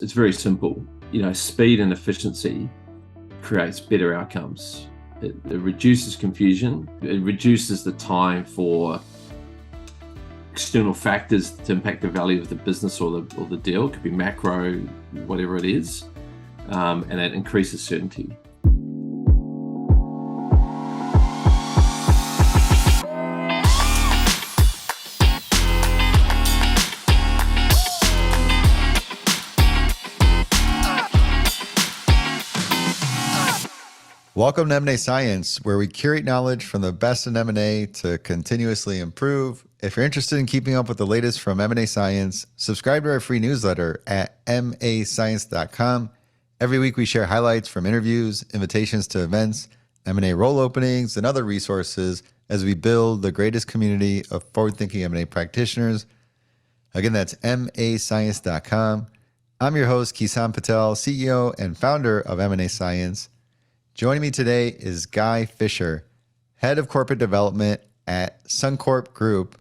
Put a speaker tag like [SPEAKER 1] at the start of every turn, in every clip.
[SPEAKER 1] It's very simple. Speed and efficiency creates better outcomes. It reduces confusion. It reduces the time for external factors to impact the value of the business or the deal. It could be macro, whatever it is, and it increases certainty.
[SPEAKER 2] Welcome to M&A Science, where we curate knowledge from the best in M&A to continuously improve. If you're interested in keeping up with the latest from M&A Science, subscribe to our free newsletter at mascience.com. Every week we share highlights from interviews, invitations to events, M&A role openings, and other resources as we build the greatest community of forward-thinking M&A practitioners. Again, that's mascience.com. I'm your host, Kison Patel, CEO and founder of M&A Science. Joining me today is Guy Fisher, Head of Corporate Development at Suncorp Group.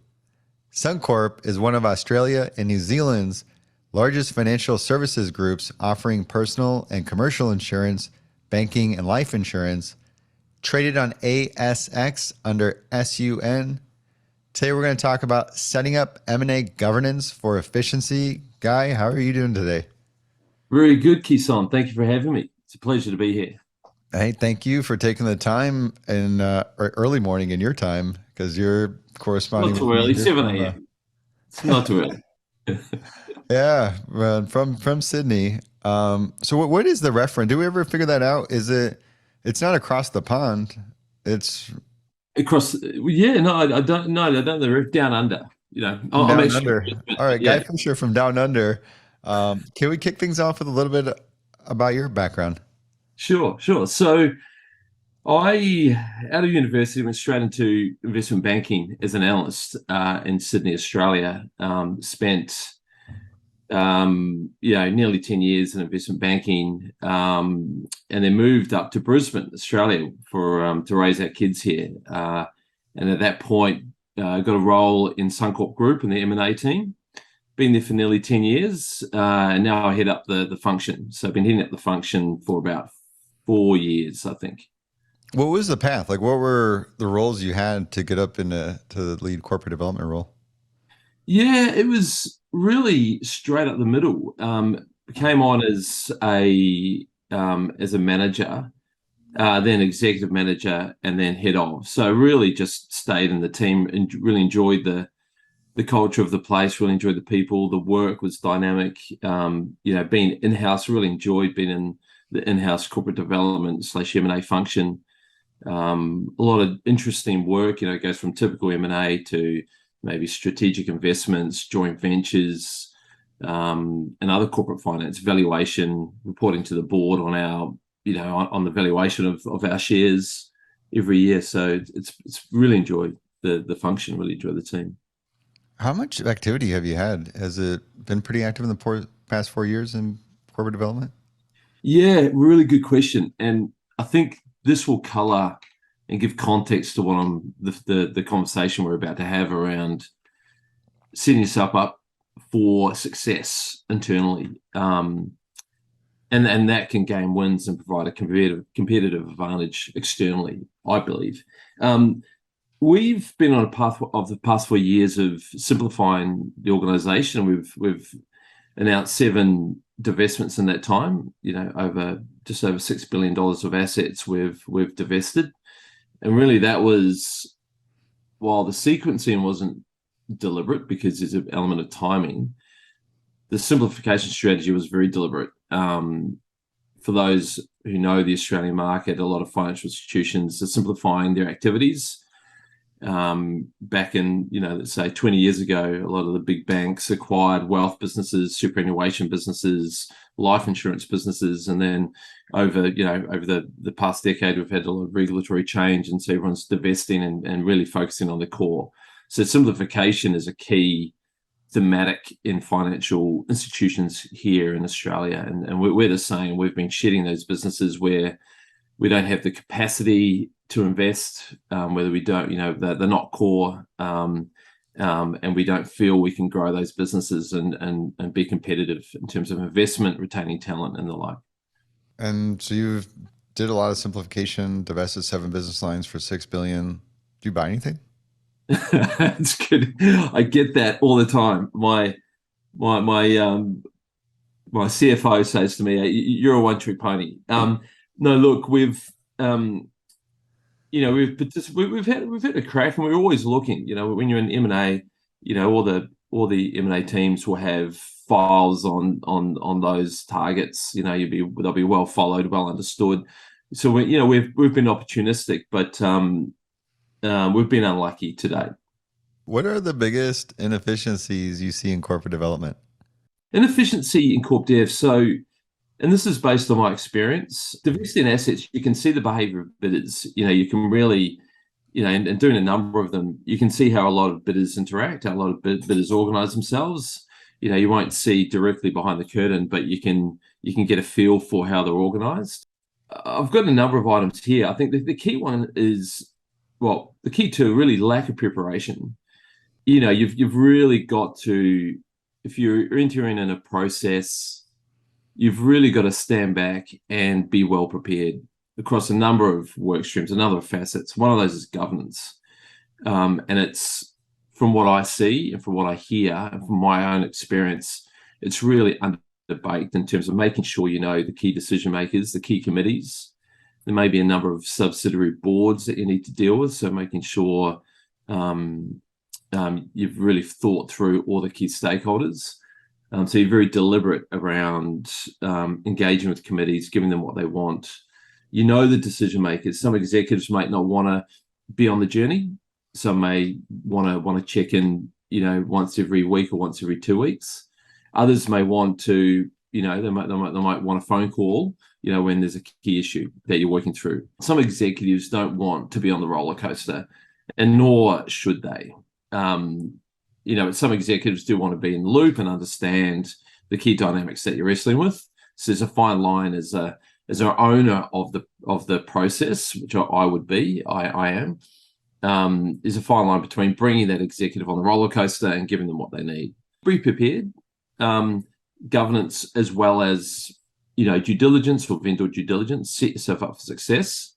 [SPEAKER 2] Suncorp is one of Australia and New Zealand's largest financial services groups, offering personal and commercial insurance, banking, and life insurance, traded on ASX under SUN. Today we're going to talk about setting up M&A governance for efficiency. Guy, how are you doing today?
[SPEAKER 1] Very good, Kison. Thank you for having me. It's a pleasure to be here.
[SPEAKER 2] Hey, thank you for taking the time in early morning in your time, because you're corresponding.
[SPEAKER 1] Not too early, 7 a.m. It's not too early.
[SPEAKER 2] Yeah, from Sydney. So what is the reference? Do we ever figure that out? It's not across the pond. It's
[SPEAKER 1] across. Yeah, no, I don't know. Down under.
[SPEAKER 2] Down under. All right, Guy Fisher from Down Under. Can we kick things off with a little bit about your background?
[SPEAKER 1] Sure. So I, out of university, went straight into investment banking as an analyst in Sydney, Australia. Spent nearly 10 years in investment banking, and then moved up to Brisbane, Australia, for to raise our kids here. And at that point, got a role in Suncorp Group in the M&A team. Been there for nearly 10 years, and now I head up the function. So I've been heading up the function for about 4 years, I think.
[SPEAKER 2] What was the path? Like, what were the roles you had to get up to the lead corporate development role? Yeah,
[SPEAKER 1] it was really straight up the middle. Came on as a manager, then executive manager, and then head of. So really just stayed in the team and really enjoyed the culture of the place, really enjoyed the people. The work was dynamic. Being in-house, really enjoyed being in the in-house corporate development / M&A function. A lot of interesting work, it goes from typical M&A to maybe strategic investments, joint ventures, and other corporate finance, valuation, reporting to the board on our, on the valuation of our shares every year. So it's really enjoyed the function, really enjoyed the team.
[SPEAKER 2] How much activity have you had? Has it been pretty active in the past 4 years in corporate development?
[SPEAKER 1] Yeah, really good question. And I think this will color and give context to what the conversation we're about to have around setting yourself up for success internally. And that can gain wins and provide a competitive advantage externally, I believe. We've been on a path of the past 4 years of simplifying the organization. We've announced 7 divestments in that time. Over just over $6 billion of assets we've divested, and really that was, while the sequencing wasn't deliberate because there's an element of timing, the simplification strategy was very deliberate. For those who know the Australian market, a lot of financial institutions are simplifying their activities. Back in, let's say 20 years ago, a lot of the big banks acquired wealth businesses, superannuation businesses, life insurance businesses, and then over the past decade, we've had a lot of regulatory change, and so everyone's divesting and really focusing on the core. So simplification is a key thematic in financial institutions here in Australia, and we're the same. We've been shedding those businesses where we don't have the capacity to invest, whether we don't, they're not core, and we don't feel we can grow those businesses and be competitive in terms of investment, retaining talent, and the like.
[SPEAKER 2] And so you did a lot of simplification, divested 7 business lines for $6 billion. Do you buy anything?
[SPEAKER 1] It's good. I get that all the time. My CFO says to me, "You're a one-trick pony." No, look, we've had a crack, and we're always looking. When you're in M&A, all the M&A teams will have files on those targets. They'll be well followed, well understood. So we've been opportunistic, but we've been unlucky today.
[SPEAKER 2] What are the biggest inefficiencies you see in corporate development?
[SPEAKER 1] Inefficiency in corp dev. So, and this is based on my experience, diversity in assets, you can see the behavior of bidders. You can really, and doing a number of them, you can see how a lot of bidders interact, how a lot of bidders organize themselves. You won't see directly behind the curtain, but you can get a feel for how they're organized. I've got a number of items here. I think the key one is, well, the key to really lack of preparation. You've really got to, if you're entering in a process, you've really got to stand back and be well prepared across a number of work streams, a number of facets. One of those is governance. And it's, from what I see and from what I hear and from my own experience, it's really underbaked in terms of making sure the key decision makers, the key committees. There may be a number of subsidiary boards that you need to deal with, so making sure you've really thought through all the key stakeholders. So you're very deliberate around engaging with committees, giving them what they want. The decision makers. Some executives might not want to be on the journey. Some may want to check in, once every week or once every 2 weeks. Others may want to, they might want a phone call, when there's a key issue that you're working through. Some executives don't want to be on the roller coaster, and nor should they. Some executives do want to be in the loop and understand the key dynamics that you're wrestling with. So there's a fine line as an owner of the process, which I would be, I am. There's a fine line between bringing that executive on the roller coaster and giving them what they need. Be prepared. Governance, as well as due diligence or vendor due diligence, set yourself up for success.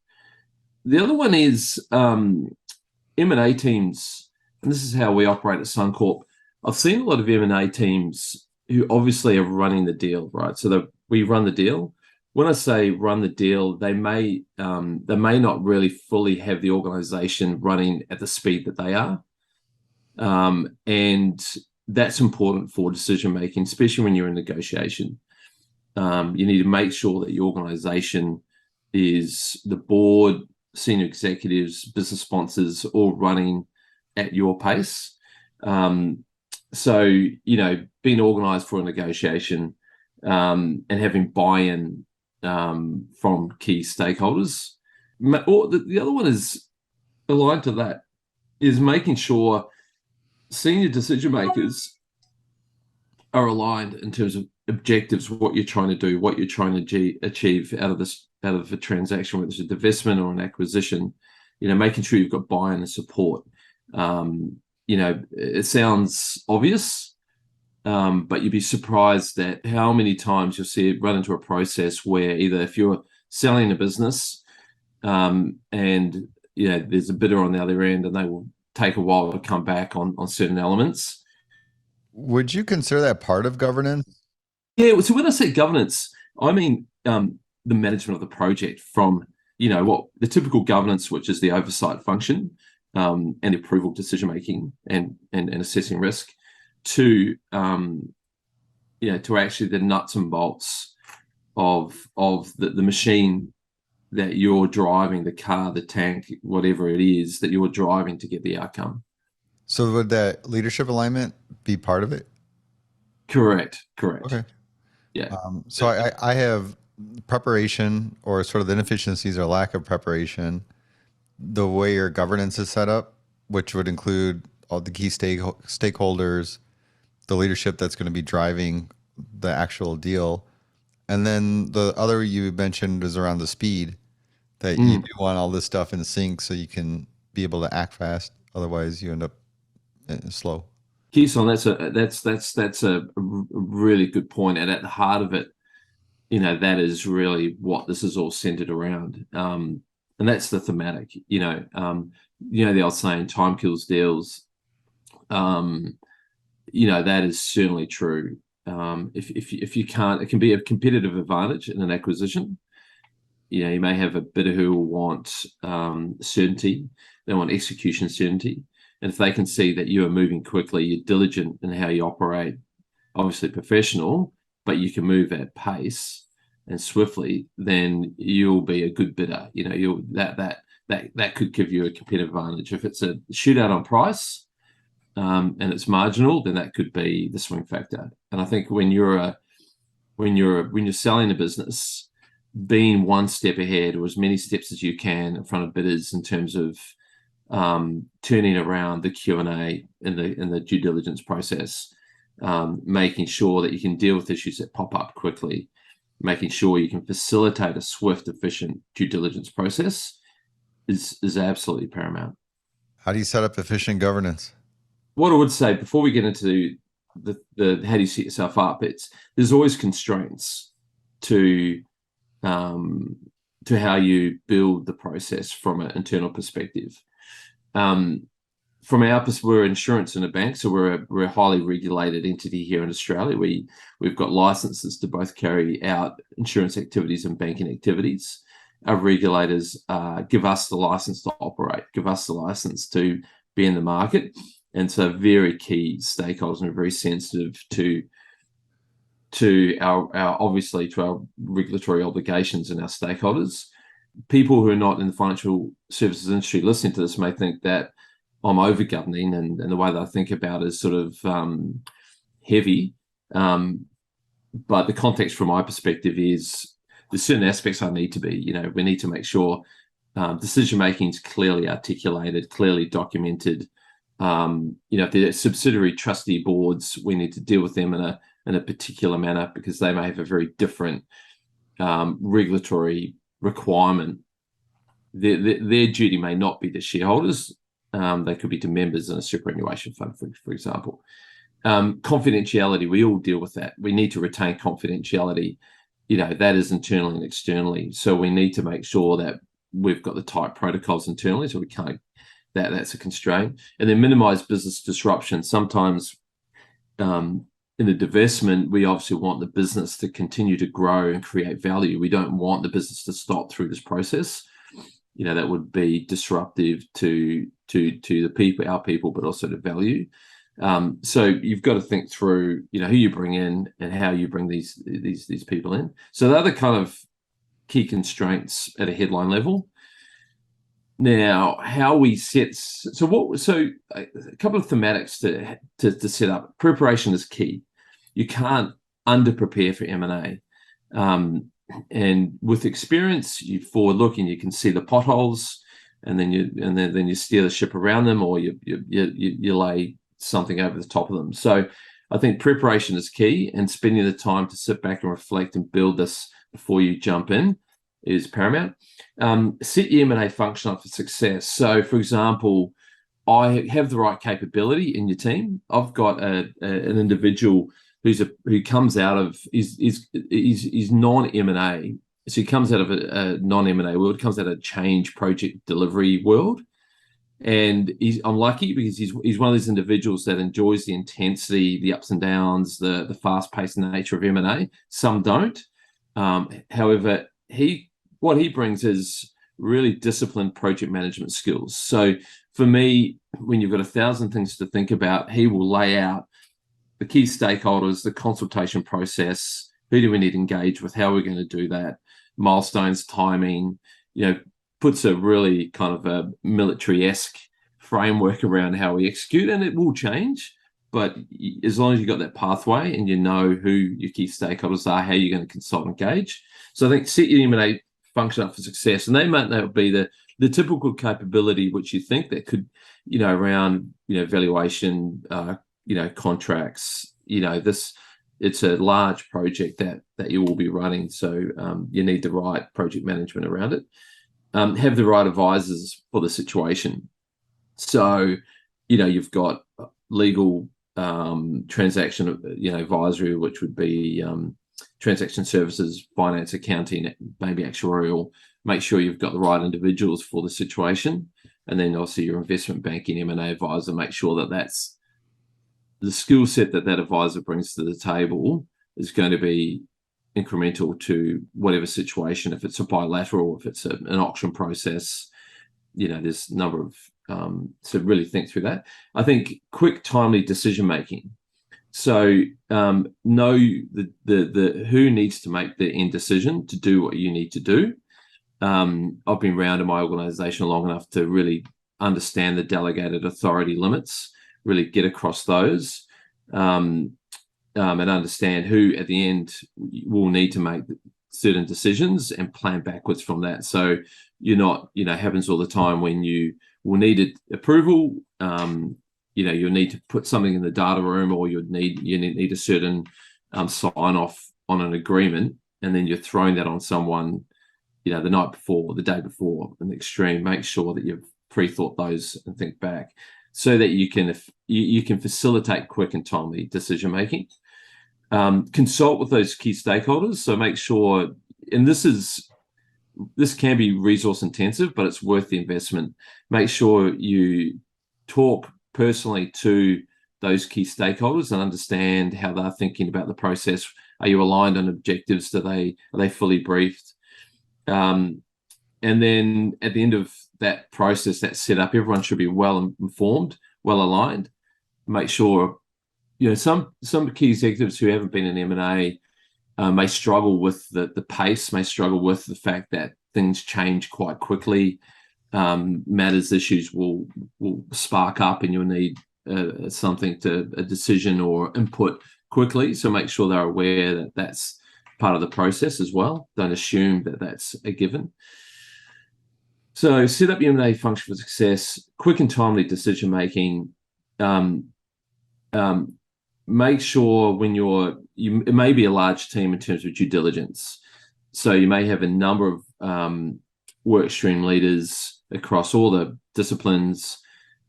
[SPEAKER 1] The other one is M&A teams. And this is how we operate at Suncorp. I've seen a lot of M&A teams who obviously are running the deal, right? So we run the deal. When I say run the deal, they may not really fully have the organization running at the speed that they are. And that's important for decision making, especially when you're in negotiation. You need to make sure that your organization is the board, senior executives, business sponsors, all running at your pace. So, being organized for a negotiation and having buy-in from key stakeholders. Or the other one is aligned to that, is making sure senior decision makers are aligned in terms of objectives, what you're trying to do, what you're trying to achieve out of a transaction, whether it's a divestment or an acquisition. Making sure you've got buy-in and support. It sounds obvious, but you'd be surprised at how many times you'll see it run into a process where either if you're selling a business and there's a bidder on the other end, and they will take a while to come back on certain elements.
[SPEAKER 2] Would you consider that part of governance?
[SPEAKER 1] Yeah, so when I say governance, I mean the management of the project, from what the typical governance, which is the oversight function, and approval decision making and assessing risk, to to actually the nuts and bolts of the machine that you're driving, the car, the tank, whatever it is that you're driving to get the outcome.
[SPEAKER 2] So would that leadership alignment be part of it?
[SPEAKER 1] Correct.
[SPEAKER 2] Okay.
[SPEAKER 1] Yeah.
[SPEAKER 2] So I have preparation, or sort of the inefficiencies or lack of preparation, the way your governance is set up, which would include all the key stakeholders, the leadership that's going to be driving the actual deal. And then the other you mentioned is around the speed, that you do want all this stuff in sync so you can be able to act fast. Otherwise you end up Slow.
[SPEAKER 1] Kison, that's a really good point, and at the heart of it, that is really what this is all centered around, and that's the thematic. The old saying, "Time kills deals." That is certainly true. If you can't, it can be a competitive advantage in an acquisition. You may have a bidder who will want certainty. They want execution certainty. And if they can see that you are moving quickly, you're diligent in how you operate, obviously professional, but you can move at pace and swiftly, then you'll be a good bidder. That could give you a competitive advantage. If it's a shootout on price, and it's marginal, then that could be the swing factor. And I think when you're selling a businbusiness, being one step ahead or as many steps as you can in front of bidders in terms of turning around the Q&A in the due diligence process, making sure that you can deal with issues that pop up quickly, making sure you can facilitate a swift, efficient due diligence process is absolutely paramount.
[SPEAKER 2] How do you set up efficient governance?
[SPEAKER 1] What I would say before we get into the how do you set yourself up, there's always constraints to how you build the process from an internal perspective. From our perspective, we're insurance and a bank, so we're a highly regulated entity here in Australia. We've got licenses to both carry out insurance activities and banking activities. Our regulators give us the license to operate, give us the license to be in the market. And so very key stakeholders and very sensitive to our obviously to our regulatory obligations and our stakeholders. People who are not in the financial services industry listening to this may think that I'm over governing, and the way that I think about it is sort of heavy. But the context from my perspective is there's certain aspects I need to be. We need to make sure decision making is clearly articulated, clearly documented. If they're subsidiary trustee boards, we need to deal with them in a particular manner because they may have a very different regulatory requirement. Their duty may not be to shareholders. They could be to members in a superannuation fund, for example. Confidentiality, we all deal with that. We need to retain confidentiality. That is internally and externally. So we need to make sure that we've got the tight protocols internally, so we can't. That's a constraint. And then minimize business disruption. Sometimes in the divestment, we obviously want the business to continue to grow and create value. We don't want the business to stop through this process. That would be disruptive to the people, our people, but also to value. So you've got to think through, who you bring in and how you bring these people in. So the other kind of key constraints at a headline level. Now, how we set a couple of thematics to set up. Preparation is key. You can't under prepare for M&A. And with experience, you forward look and you can see the potholes, and then you steer the ship around them, or you lay something over the top of them. So I think preparation is key, and spending the time to sit back and reflect and build this before you jump in is paramount. Set your M&A function up for success. So, for example, I have the right capability in your team. I've got an individual who comes out of is non-M&A. So he comes out of a non-M&A world, comes out of a change project delivery world. And I'm lucky because he's one of those individuals that enjoys the intensity, the ups and downs, the fast-paced nature of M&A. Some don't. However, what he brings is really disciplined project management skills. So for me, when you've got 1,000 things to think about, he will lay out the key stakeholders, the consultation process, who do we need to engage with, how we're going to do that, milestones, timing, puts a really kind of a military-esque framework around how we execute, and it will change. But as long as you've got that pathway and you know who your key stakeholders are, how you're going to consult and engage. So I think set your M&A function up for success, and they might not be the typical capability which you think that could, around, valuation, contracts, it's a large project that you will be running. So you need the right project management around it. Have the right advisors for the situation. So, you've got legal transaction, advisory, which would be transaction services, finance, accounting, maybe actuarial. Make sure you've got the right individuals for the situation. And then obviously your investment banking M&A advisor, make sure that that's the skill set that advisor brings to the table is going to be incremental to whatever situation. If it's a bilateral, if it's an auction process, there's a number of, so really think through that. I think quick, timely decision making. So know the who needs to make the end decision to do what you need to do. I've been around in my organization long enough to really understand the delegated authority limits, really get across those, and understand who at the end will need to make certain decisions and plan backwards from that. So you're not, happens all the time when you will need approval. You'll need to put something in the data room, or you need a certain sign off on an agreement, and then you're throwing that on someone, the night before or the day before. In the extreme, make sure that you've pre-thought those and think back, so that you can facilitate quick and timely decision making. Consult with those key stakeholders. So make sure, and this can be resource intensive, but it's worth the investment. Make sure you talk personally to those key stakeholders and understand how they're thinking about the process. Are you aligned on objectives? Are they fully briefed? And then at the end of that process, that setup, everyone should be well informed, well aligned. Make sure, some key executives who haven't been in M&A may struggle with the pace, may struggle with the fact that things change quite quickly. Issues will spark up, and you'll need a decision or input quickly. So make sure they're aware that that's part of the process as well. Don't assume that that's a given. So set up your M&A function for success, quick and timely decision making. Make sure when it may be a large team in terms of due diligence. So you may have a number of work stream leaders across all the disciplines.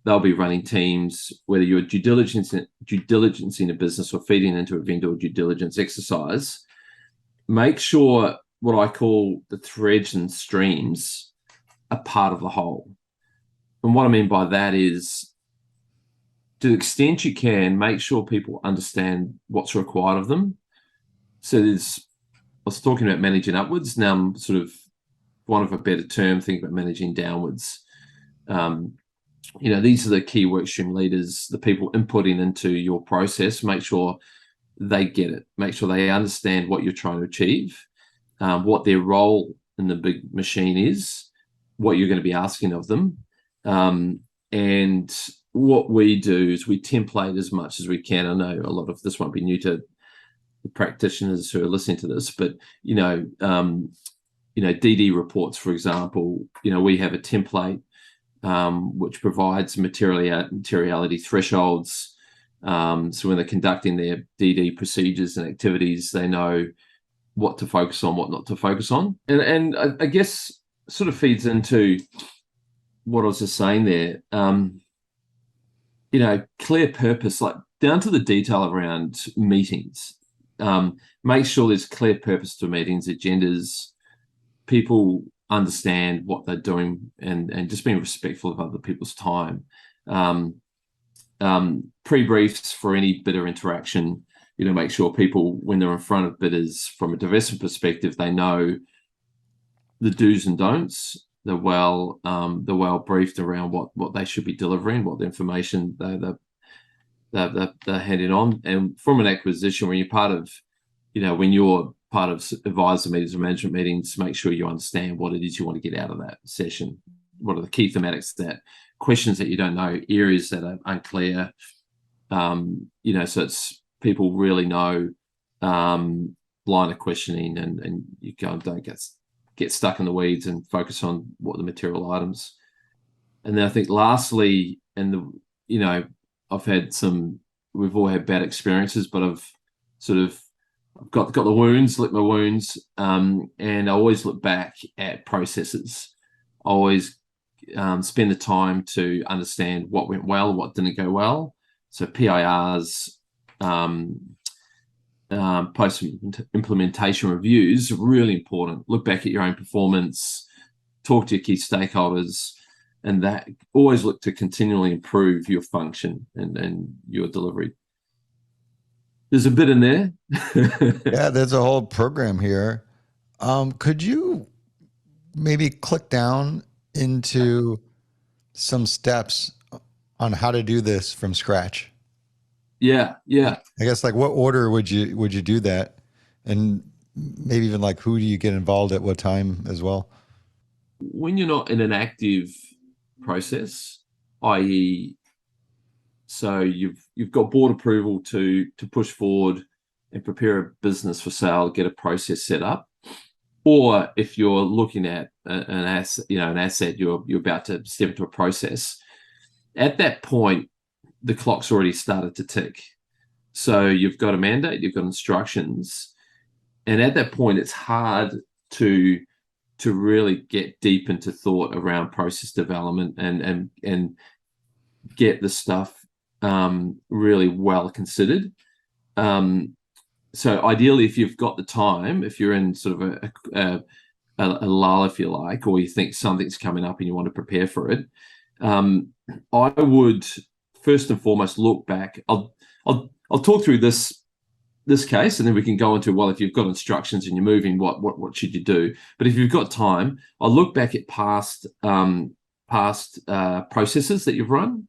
[SPEAKER 1] They'll be running teams, whether you're due diligence in a business or feeding into a vendor due diligence exercise. Make sure what I call the threads and streams are part of the whole. And what I mean by that is, to the extent you can, make sure people understand what's required of them. So I was talking about managing upwards. Now I'm sort of, one of a better term, think about managing downwards. These are the key workstream leaders, the people inputting into your process. Make sure they get it. Make sure they understand what you're trying to achieve, what their role in the big machine is, what you're going to be asking of them. And what we do is we template as much as we can. I know a lot of this won't be new to the practitioners who are listening to this, but DD reports, for example, we have a template which provides materiality thresholds. So when they're conducting their DD procedures and activities, they know what to focus on, what not to focus on. And I guess sort of feeds into what I was just saying there. Clear purpose, like down to the detail around meetings. Make sure there's clear purpose to meetings, agendas. People understand what they're doing, and just being respectful of other people's time. Pre-briefs for any bidder interaction. Make sure people, when they're in front of bidders from a divestment perspective, they know the do's and don'ts. They're well briefed around what they should be delivering, what the information they're handing on. And from an acquisition, when you're part of, when you're part of advisor meetings or management meetings, make sure you understand what it is you want to get out of that session. What are the key thematics, questions that you don't know, areas that are unclear. So it's people really know line of questioning, and you don't get stuck in the weeds and focus on what the material items. And then I think lastly, we've all had bad experiences, but I've got the wounds, licked my wounds, and I always look back at processes. I always spend the time to understand what went well, what didn't go well. So PIRs, post-implementation reviews are really important. Look back at your own performance, talk to your key stakeholders, and that always look to continually improve your function and your delivery. There's a bit in there.
[SPEAKER 2] Yeah, there's a whole program here. Could you maybe click down into some steps on how to do this from scratch?
[SPEAKER 1] Yeah.
[SPEAKER 2] I guess like what order would you do that? And maybe even like who do you get involved at what time as well?
[SPEAKER 1] When you're not in an active process, i.e., so you've got board approval to push forward and prepare a business for sale, get a process set up, or if you're looking at an asset, you're about to step into a process. At that point, the clock's already started to tick. So you've got a mandate, you've got instructions, and at that point, it's hard to really get deep into thought around process development and get the stuff really well considered. So ideally, if you've got the time, if you're in sort of a lull, if you like, or you think something's coming up and you want to prepare for it, I would first and foremost look back. I'll talk through this case, and then we can go into, well, if you've got instructions and you're moving, what should you do? But if you've got time, I'll look back at past processes that you've run.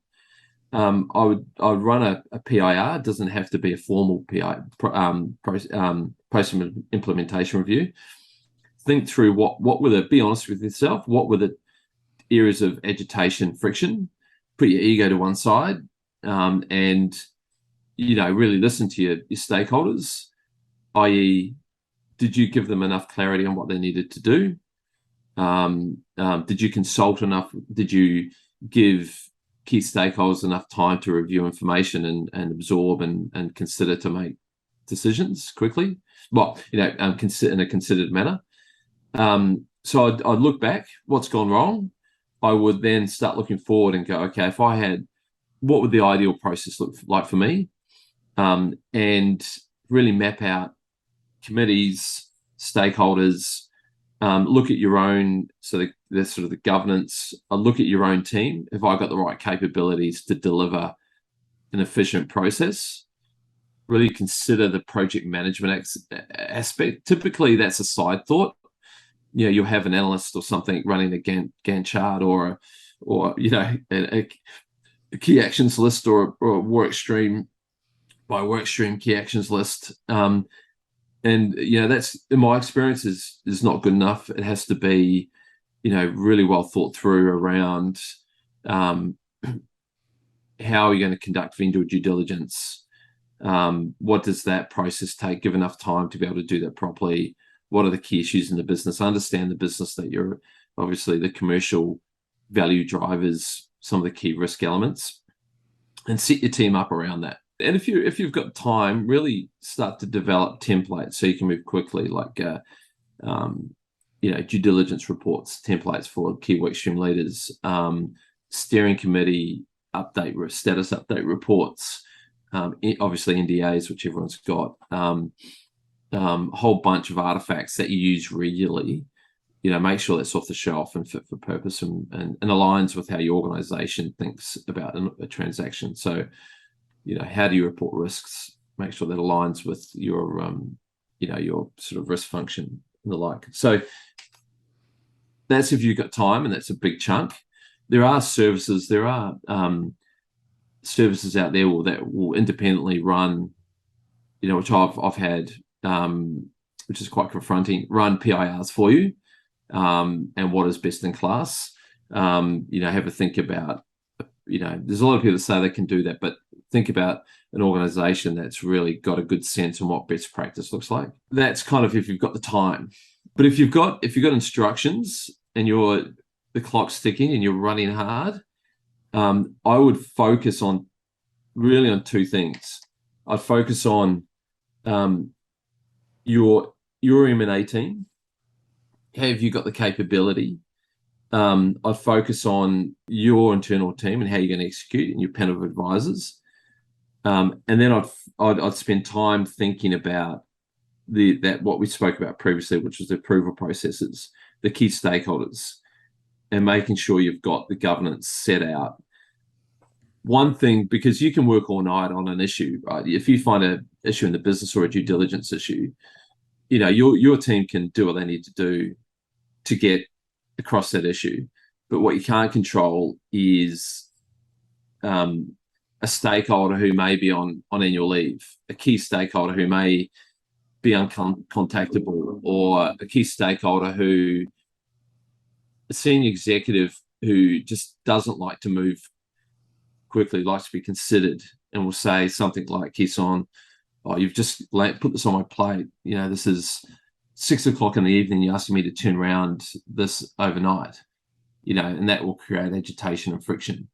[SPEAKER 1] I would run a PIR. It doesn't have to be a formal PI, post-implementation review. Think through what were the, be honest with yourself, what were the areas of agitation, friction. Put your ego to one side, and really listen to your stakeholders, i.e., did you give them enough clarity on what they needed to do? Did you consult enough? Did you give key stakeholders enough time to review information and absorb and consider to make decisions quickly? Well, in a considered manner. So I'd look back, what's gone wrong? I would then start looking forward and go, okay, if I had, what would the ideal process look like for me? And really map out committees, stakeholders, look at your own, so the sort of the governance, look at your own team. Have I got the right capabilities to deliver an efficient process? Really consider the project management aspect. Typically, that's a side thought. You'll have an analyst or something running a Gantt chart or a key actions list or a work stream by work stream key actions list. And that's, in my experience, is not good enough. It has to be, really well thought through around how are you going to conduct vendor due diligence? What does that process take? Give enough time to be able to do that properly. What are the key issues in the business? Understand the business that you're, obviously the commercial value drivers, some of the key risk elements, and set your team up around that. And if you've got time, really start to develop templates so you can move quickly, like due diligence reports, templates for key workstream leaders, steering committee status update reports, obviously NDAs, which everyone's got, a whole bunch of artifacts that you use regularly. Make sure that's off the shelf and fit for purpose and aligns with how your organization thinks about a transaction. So, how do you report risks? Make sure that aligns with your, your sort of risk function and the like. So that's if you've got time, and that's a big chunk. There are services out there that will independently run, which I've had, which is quite confronting, run PIRs for you, and what is best in class. Have a think about, there's a lot of people that say they can do that, but think about an organization that's really got a good sense on what best practice looks like. That's kind of if you've got the time. But if you've got instructions and the clock's ticking and you're running hard, I would focus on two things. I'd focus on your M&A team. Have you got the capability I'd focus on your internal team and how you're going to execute and your panel of advisors. And then I'd spend time thinking about what we spoke about previously, which was the approval processes, the key stakeholders, and making sure you've got the governance set out. One thing, because you can work all night on an issue, right? If you find an issue in the business or a due diligence issue, your team can do what they need to do to get across that issue. But what you can't control is a stakeholder who may be on annual leave, a key stakeholder who may be uncontactable, or a key stakeholder a senior executive who just doesn't like to move quickly, likes to be considered, and will say something like, Kison, you've just put this on my plate. This is 6 o'clock in the evening. You're asking me to turn around this overnight, and that will create agitation and friction.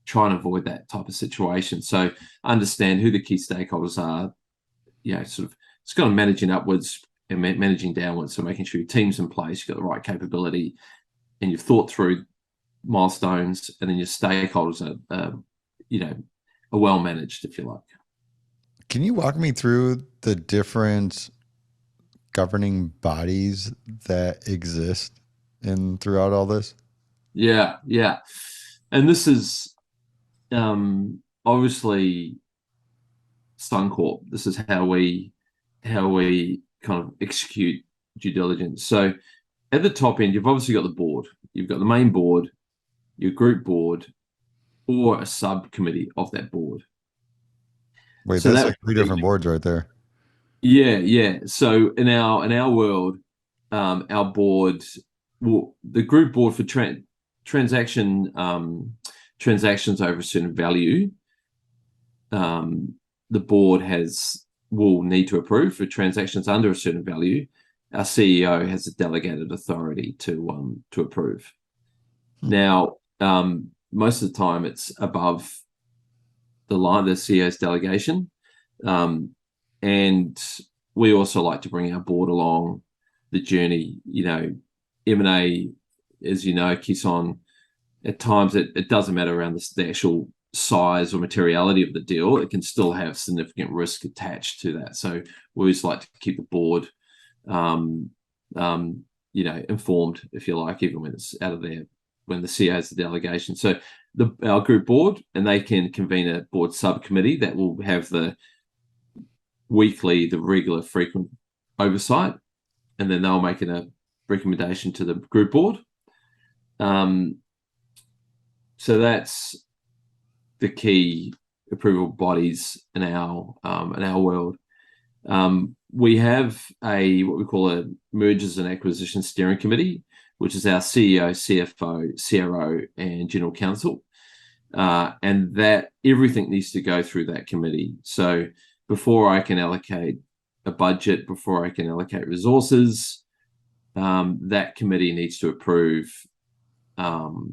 [SPEAKER 1] Try and avoid that type of situation. So understand who the key stakeholders are, sort of, it's kind of managing upwards and managing downwards. So making sure your team's in place, you've got the right capability, and you've thought through milestones, and then your stakeholders are well managed, if you like.
[SPEAKER 2] Can you walk me through the different governing bodies that exist throughout all this?
[SPEAKER 1] Yeah. And this is obviously Suncorp. This is how we kind of execute due diligence. So at the top end, you've obviously got the board. You've got the main board, your group board, or a subcommittee of that board.
[SPEAKER 2] Wait, so that's like 3 different boards right there.
[SPEAKER 1] Yeah. So in our world, our board, the group board for transactions over a certain value, the board will need to approve. For transactions under a certain value, our CEO has a delegated authority to approve. Now, most of the time it's above the line, the CEO's delegation. And we also like to bring our board along the journey. M&A, as you know, Kison, at times it doesn't matter around the actual size or materiality of the deal. It can still have significant risk attached to that. So we always like to keep the board informed, if you like, even when it's out of there, when the CEO has the delegation. So our group board, and they can convene a board subcommittee that will have the regular, frequent oversight, and then they'll make a recommendation to the group board. So that's the key approval bodies in our world. We have what we call a mergers and acquisition steering committee, which is our CEO, CFO, CRO, and general counsel, and that everything needs to go through that committee. So before I can allocate a budget, before I can allocate resources, that committee needs to approve the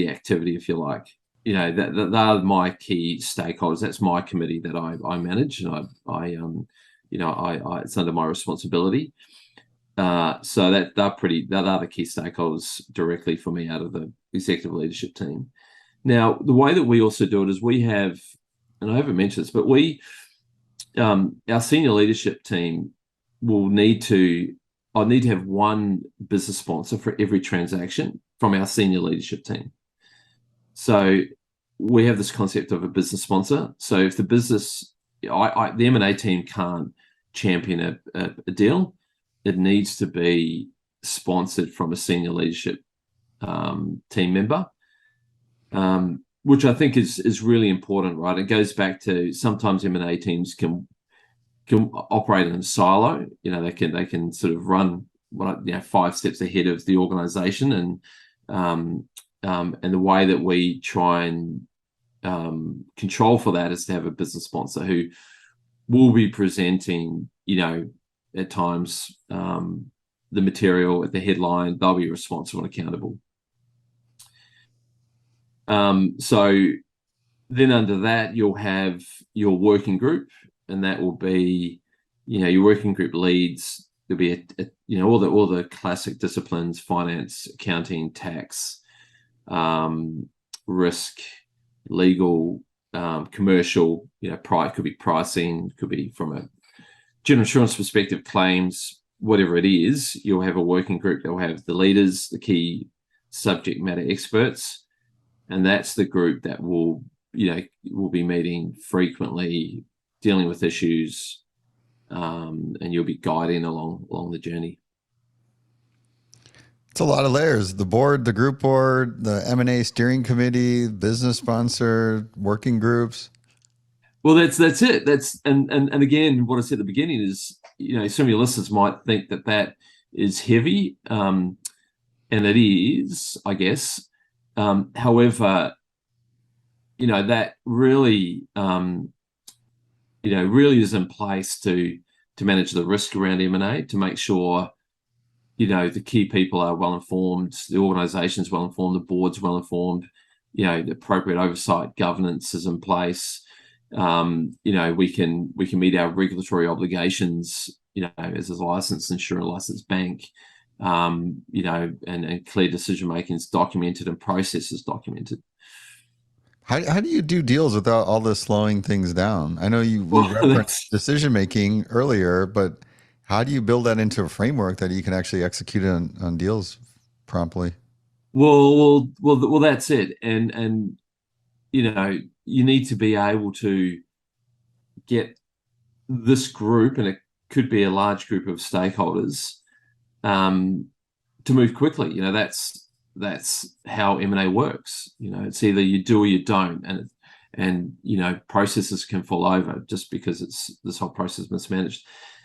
[SPEAKER 1] activity, if you like. That are my key stakeholders. That's my committee that I manage, and I it's under my responsibility. So that are the key stakeholders directly for me out of the executive leadership team. Now, the way that we also do it is we have, and I haven't mentioned this, but our senior leadership team I'll need to have one business sponsor for every transaction from our senior leadership team. So we have this concept of a business sponsor. So if the business, the M&A team can't champion a deal, it needs to be sponsored from a senior leadership team member, which I think is really important, right? It goes back to sometimes M&A teams can operate in a silo. They can sort of run 5 steps ahead of the organization, and the way that we try and control for that is to have a business sponsor who will be presenting, at times, the material at the headline. They'll be responsible and accountable. So then under that, you'll have your working group, and that will be, your working group leads. There'll be all the classic disciplines: finance, accounting, tax, risk, legal, commercial. Could be pricing, could be from a general insurance perspective, claims, whatever it is. You'll have a working group. They'll have the leaders, the key subject matter experts, and that's the group that will be meeting frequently, dealing with issues, and you'll be guiding along the journey.
[SPEAKER 2] It's a lot of layers: the board, the group board, the M&A steering committee, business sponsor, working groups.
[SPEAKER 1] Well, that's it. And again, what I said at the beginning is, some of your listeners might think that is heavy, and it is, I guess. However, that really, really is in place to manage the risk around M&A, to make sure, the key people are well informed, the organization's well informed, the board's well informed, the appropriate oversight governance is in place. We can meet our regulatory obligations, as a licensed insurer, licensed bank, and clear decision making is documented and processes documented.
[SPEAKER 2] How do you do deals without all this slowing things down? I know you referenced decision making earlier, but how do you build that into a framework that you can actually execute on deals promptly?
[SPEAKER 1] Well, that's it. And you need to be able to get this group, and it could be a large group of stakeholders, to move quickly. That's how M&A works. It's either you do or you don't, and processes can fall over just because this whole process is mismanaged.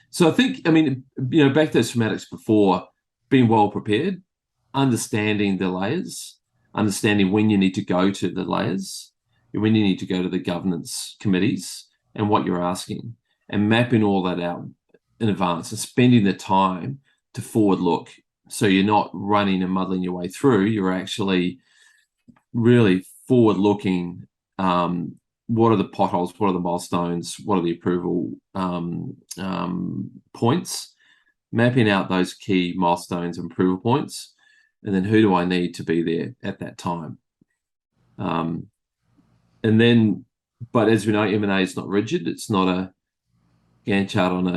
[SPEAKER 1] So I think, back to those schematics before, being well prepared, understanding the layers, understanding when you need to go to the layers, when you need to go to the governance committees, and what you're asking, and mapping all that out in advance, and spending the time to forward look. So you're not running and muddling your way through. You're actually really forward looking. What are the potholes? What are the milestones? What are the approval points? Mapping out those key milestones and approval points, and then who do I need to be there at that time? And then, but as we know, M&A is not rigid. It's not a Gantt chart on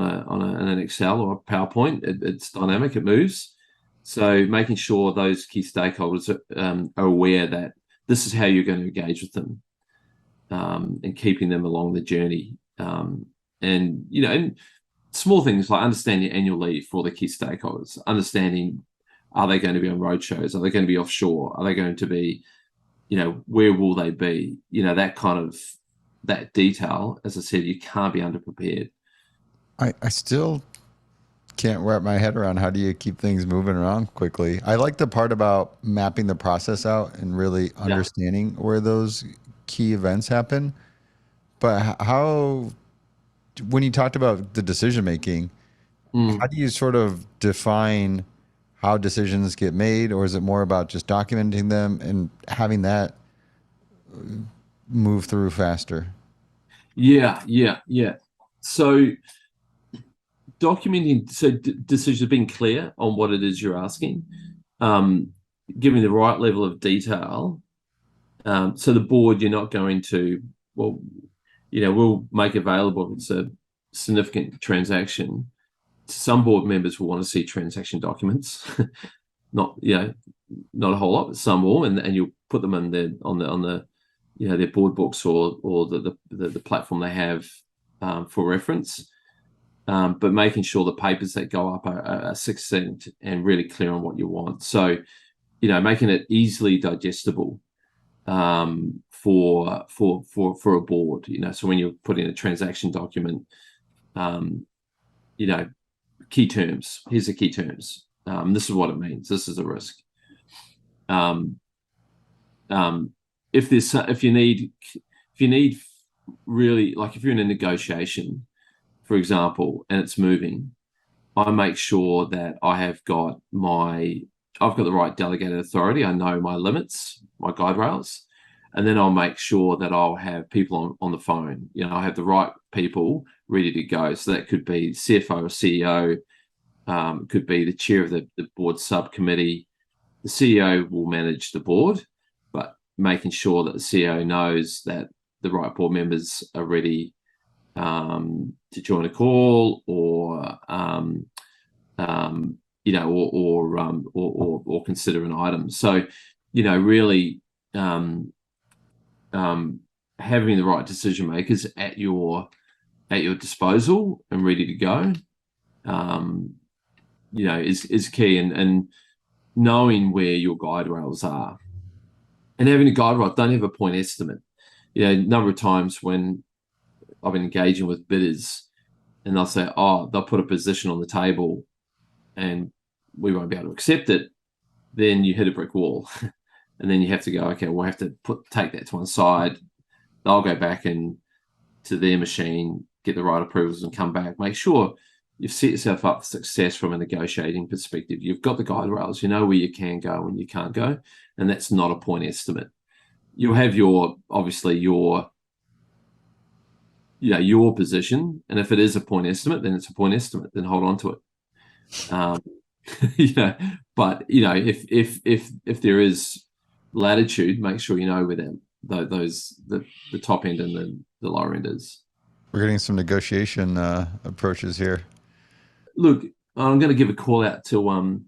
[SPEAKER 1] an Excel or a PowerPoint. It's dynamic. It moves. So making sure those key stakeholders are aware that this is how you're going to engage with them, and keeping them along the journey. And small things like understanding annual leave for the key stakeholders, understanding, are they going to be on roadshows? Are they going to be offshore? Are they going to be, where will they be? That detail, as I said, you can't be underprepared.
[SPEAKER 2] I still can't wrap my head around how do you keep things moving around quickly. I like the part about mapping the process out and really understanding where those key events happen. But how, when you talked about the decision making, how do you sort of define how decisions get made, or is it more about just documenting them and having that move through faster?
[SPEAKER 1] Yeah. So documenting, decisions, being clear on what it is you're asking, giving the right level of detail. So the board, you're not going to, we'll make available, if it's a significant transaction, some board members will want to see transaction documents, not a whole lot, but some will, and you'll put them in their board books or the platform they have for reference. But making sure the papers that go up are succinct and really clear on what you want. So, making it easily digestible for a board. So when you're putting a transaction document, key terms. Here's the key terms. This is what it means. This is a risk. If you need really, like if you're in a negotiation, for example, and it's moving, I make sure that I've got the right delegated authority. I know my limits, my guide rails, and then I'll make sure that I'll have people on the phone. I have the right people ready to go. So that could be CFO or CEO, It could be the chair of the board subcommittee. The CEO will manage the board, but making sure that the CEO knows that the right board members are ready to join a call, or or consider an item. So, really having the right decision makers at your disposal and ready to go, is key, and knowing where your guide rails are, and having a guide rail. Don't have a point estimate. A number of times when I've been engaging with bidders, and they'll say, they'll put a position on the table and we won't be able to accept it. Then you hit a brick wall. And then you have to go, okay, we'll have to take that to one side. They'll go back to their machine, get the right approvals, and come back. Make sure you've set yourself up for success from a negotiating perspective. You've got the guide rails. You know where you can go and you can't go. And that's not a point estimate. You'll have your position. And if it is a point estimate, then it's a point estimate. Then hold on to it. But if there is latitude, make sure you know where the top end and the lower end is.
[SPEAKER 2] We're getting some negotiation approaches here.
[SPEAKER 1] Look, I'm going to give a call out to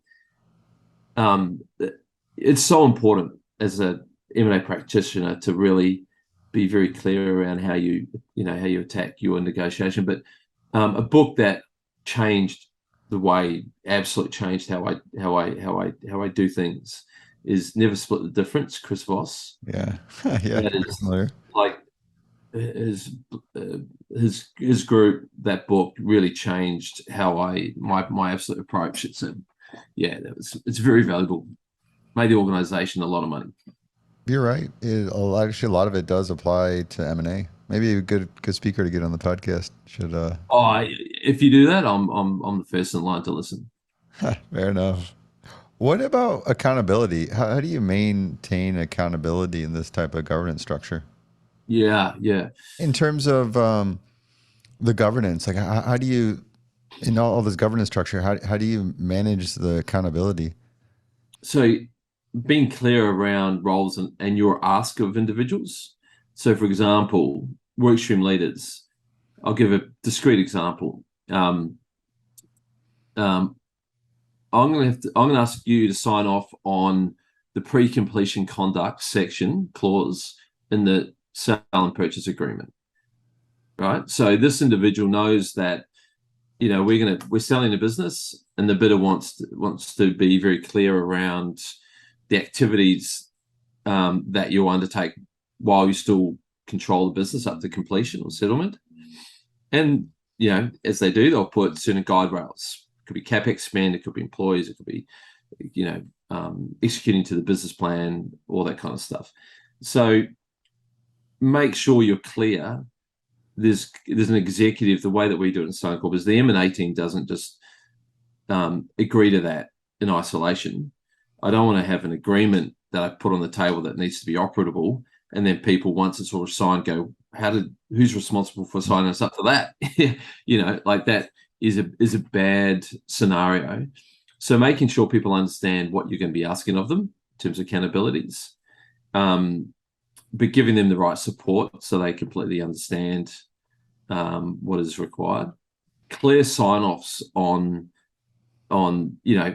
[SPEAKER 1] it's so important as a M&A practitioner to really be very clear around how you attack your negotiation. But a book that absolutely changed how I do things is Never Split the Difference, Chris Voss.
[SPEAKER 2] Yeah. Yeah.
[SPEAKER 1] That is like his group. That book really changed how my absolute approach. It's very valuable. Made the organization a lot of money.
[SPEAKER 2] You're right. Actually, a lot of it does apply to M&A. Maybe a good speaker to get on the podcast.
[SPEAKER 1] If you do that, I'm the first in line to listen.
[SPEAKER 2] Fair enough. What about accountability? How do you maintain accountability in this type of governance structure?
[SPEAKER 1] Yeah.
[SPEAKER 2] In terms of the governance, like how do you, in all this governance structure, how do you manage the accountability?
[SPEAKER 1] So being clear around roles and your ask of individuals. So, for example, workstream leaders. I'll give a discrete example. I'm going to ask you to sign off on the pre-completion conduct section clause in the sale and purchase agreement. Right. So this individual knows that we're selling a business, and the bidder wants to be very clear around the activities that you'll undertake while you still control the business up to completion or settlement. And as they do, they'll put certain guide rails. It could be CapEx spend, it could be employees, it could be executing to the business plan, all that kind of stuff. So make sure you're clear. There's an executive. The way that we do it in Suncorp is the M&A team doesn't just agree to that in isolation. I don't want to have an agreement that I put on the table that needs to be operable, and then people, once it's all signed, go, who's responsible for signing us up to that? Like that is a bad scenario. So making sure people understand what you're going to be asking of them in terms of accountabilities, but giving them the right support so they completely understand what is required. Clear sign-offs on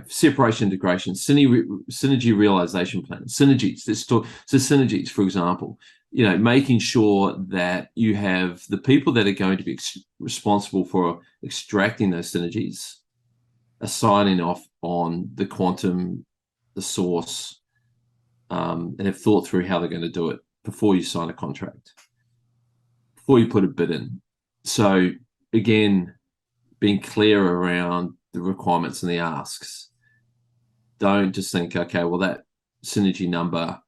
[SPEAKER 1] separation, integration, synergy realization plan, synergies. Let's talk. So synergies, for example, making sure that you have the people that are going to be responsible for extracting those synergies are signing off on the quantum, the source, and have thought through how they're going to do it before you sign a contract, before you put a bid in. So again, being clear around the requirements and the asks. Don't just think, okay, well, that synergy number,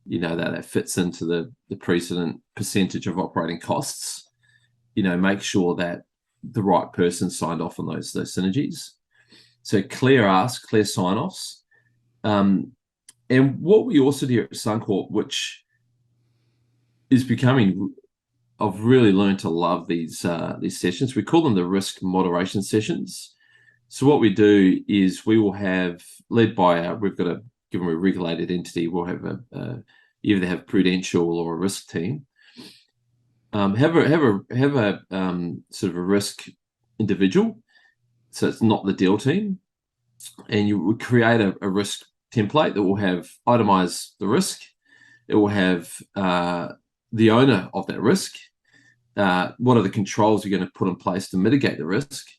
[SPEAKER 1] that fits into the precedent percentage of operating costs. Make sure that the right person signed off on those synergies. So clear ask, clear sign-offs. And what we also do at Suncorp, which is becoming, I've really learned to love these sessions. We call them the risk moderation sessions. So what we do is we will have, led by we've got a, given we're a regulated entity, we'll have either have prudential or a risk team. Have a sort of a risk individual, so it's not the deal team, and you would create a risk template that will have itemize the risk. It will have the owner of that risk. What are the controls you're going to put in place to mitigate the risk?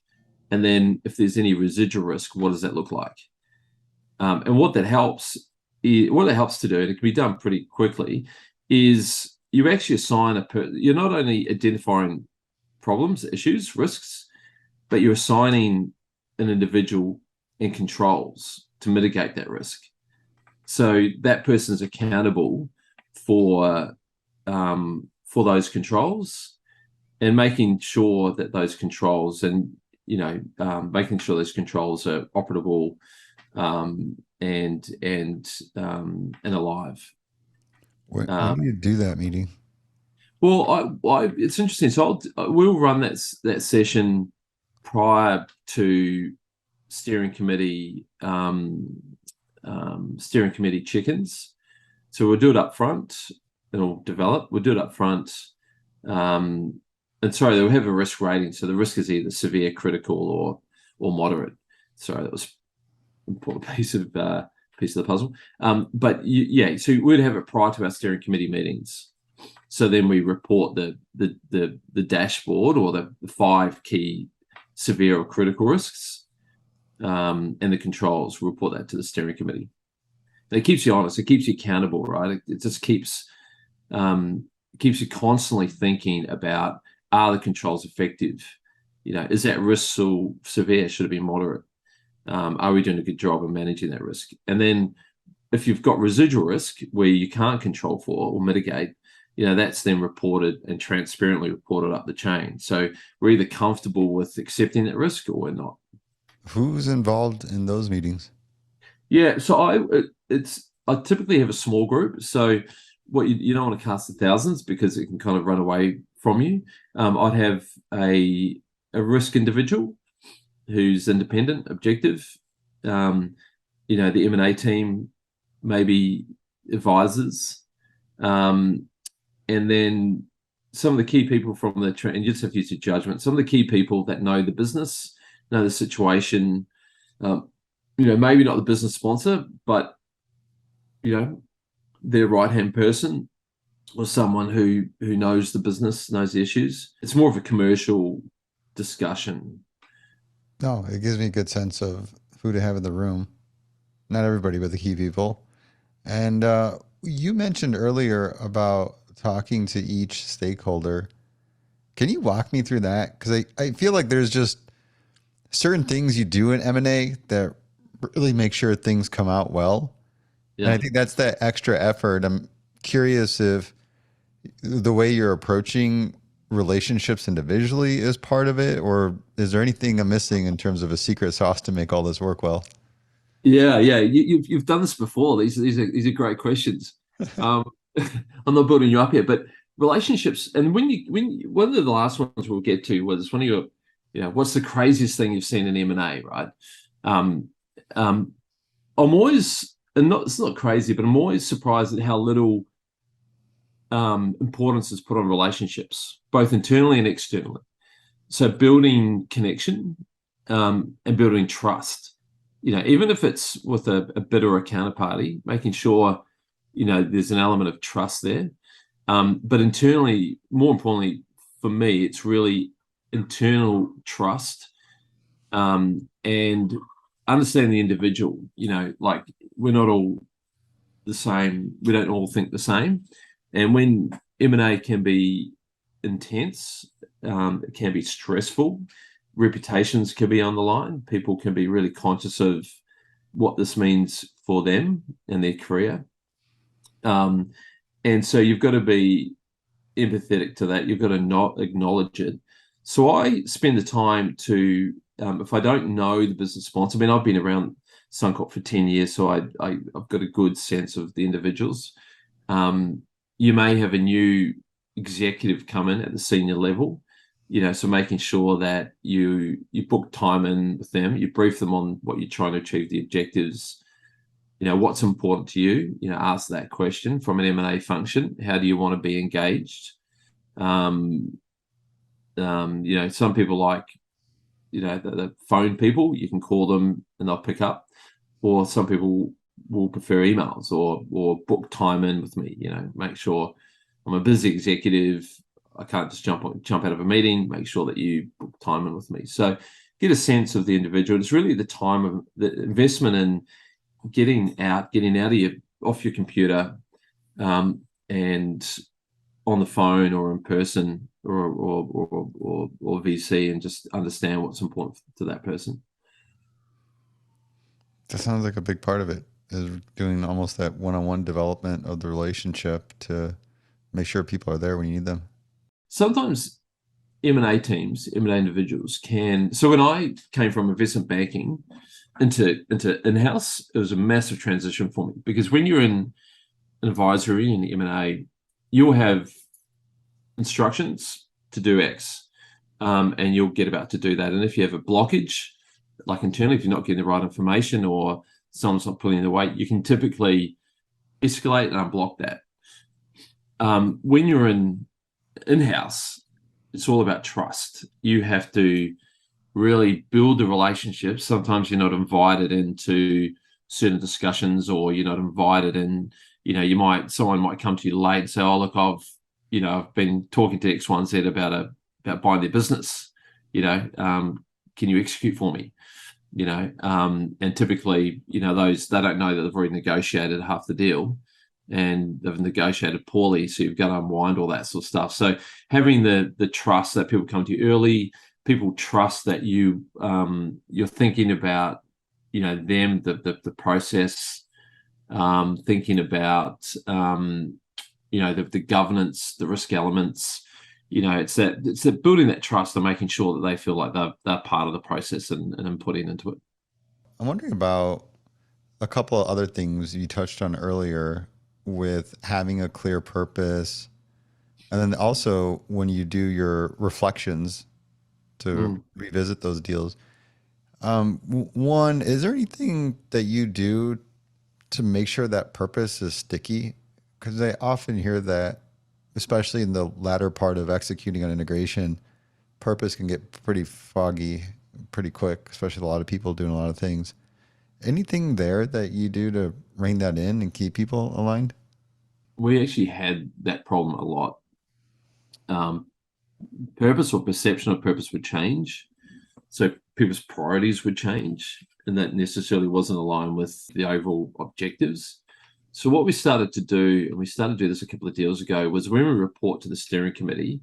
[SPEAKER 1] And then if there's any residual risk, what does that look like? And what that helps to do, and it can be done pretty quickly, is you actually assign you're not only identifying problems, issues, risks, but you're assigning an individual and controls to mitigate that risk. So that person's accountable for those controls, and making sure that those controls making sure those controls are operable and alive.
[SPEAKER 2] When do you do that meeting?
[SPEAKER 1] Well, it's interesting. So we'll run that session prior to steering committee chickens. So we'll do it up front. It'll develop. We'll do it up front. And sorry, they'll have a risk rating. So the risk is either severe, critical, or moderate. Sorry, that was an important piece of the puzzle. So we'd have it prior to our steering committee meetings. So then we report the dashboard, or the 5 key severe or critical risks, and the controls. We report that to the steering committee. And it keeps you honest. It keeps you accountable, right? It just keeps you constantly thinking about, are the controls effective? Is that risk so severe? Should it be moderate? Are we doing a good job of managing that risk? And then if you've got residual risk where you can't control for or mitigate, that's then reported and transparently reported up the chain. So we're either comfortable with accepting that risk or we're not.
[SPEAKER 2] Who's involved in those meetings?
[SPEAKER 1] Yeah, so I typically have a small group. So what you don't want to cast the thousands, because it can kind of run away from you. I'd have a risk individual who's independent, objective. The M&A team, maybe advisors, and then some of the key people from and you just have to use your judgment. Some of the key people that know the business, know the situation. Maybe not the business sponsor, but their right-hand person, or someone who knows the business, knows the issues. It's more of a commercial discussion.
[SPEAKER 2] No, it gives me a good sense of who to have in the room. Not everybody, but the key people. And you mentioned earlier about talking to each stakeholder. Can you walk me through that? Because I feel like there's just certain things you do in M&A that really make sure things come out well. Yeah. And I think that's that extra effort. I'm curious if the way you're approaching relationships individually is part of it, or is there anything I'm missing in terms of a secret sauce to make all this work well?
[SPEAKER 1] Yeah. You've done this before. These are great questions. I'm not building you up here, but relationships. And when one of the last ones we'll get to was when you what's the craziest thing you've seen in M&A, right? I'm always, and it's not crazy, but I'm always surprised at how little importance is put on relationships, both internally and externally. So building connection and building trust, even if it's with a bid or a counterparty, making sure, there's an element of trust there. But internally, more importantly for me, it's really internal trust and understanding the individual. Like, we're not all the same. We don't all think the same. And when M&A can be intense, it can be stressful. Reputations can be on the line. People can be really conscious of what this means for them and their career. And so you've got to be empathetic to that. You've got to not acknowledge it. So I spend the time to, if I don't know the business sponsor, I've been around Suncorp for 10 years, so I've got a good sense of the individuals. You may have a new executive come in at the senior level. So making sure that you book time in with them, you brief them on what you're trying to achieve, the objectives, what's important to you, ask that question from an M&A function. How do you want to be engaged? Some people like, the phone people, you can call them and they'll pick up, or some people will prefer emails or book time in with me, make sure I'm a busy executive. I can't just jump out of a meeting, make sure that you book time in with me. So get a sense of the individual. It's really the time of the investment in getting out of off your computer, and on the phone or in person or VC, and just understand what's important to that person.
[SPEAKER 2] That sounds like a big part of it is doing almost that one-on-one development of the relationship to make sure people are there when you need them.
[SPEAKER 1] Sometimes M&A teams, M&A individuals can. So when I came from investment banking into in-house, it was a massive transition for me, because when you're in an advisory in M&A, you'll have instructions to do X, and you'll get about to do that. And if you have a blockage, like internally, if you're not getting the right information or someone's not pulling the weight, you can typically escalate and unblock that. When you're in-house, it's all about trust. You have to really build the relationships. Sometimes you're not invited into certain discussions, or you're not invited in, someone might come to you late and say, oh, look, I've been talking to X, Y, and Z about buying their business, can you execute for me? And typically, those, they don't know that they've already negotiated half the deal, and they've negotiated poorly, so you've got to unwind all that sort of stuff. So having the trust that people come to you early, people trust that you're thinking about, them, the process, thinking about, the governance, the risk elements. It's that building that trust and making sure that they feel like they're part of the process and inputting into it.
[SPEAKER 2] I'm wondering about a couple of other things you touched on earlier with having a clear purpose. And then also when you do your reflections to revisit those deals, one, is there anything that you do to make sure that purpose is sticky? Because I often hear that, especially in the latter part of executing on integration, purpose can get pretty foggy pretty quick, especially a lot of people doing a lot of things. Anything there that you do to rein that in and keep people aligned?
[SPEAKER 1] We actually had that problem a lot. Purpose or perception of purpose would change. So people's priorities would change, and that necessarily wasn't aligned with the overall objectives. So what we started to do, and we started to do this a couple of deals ago, was when we report to the steering committee,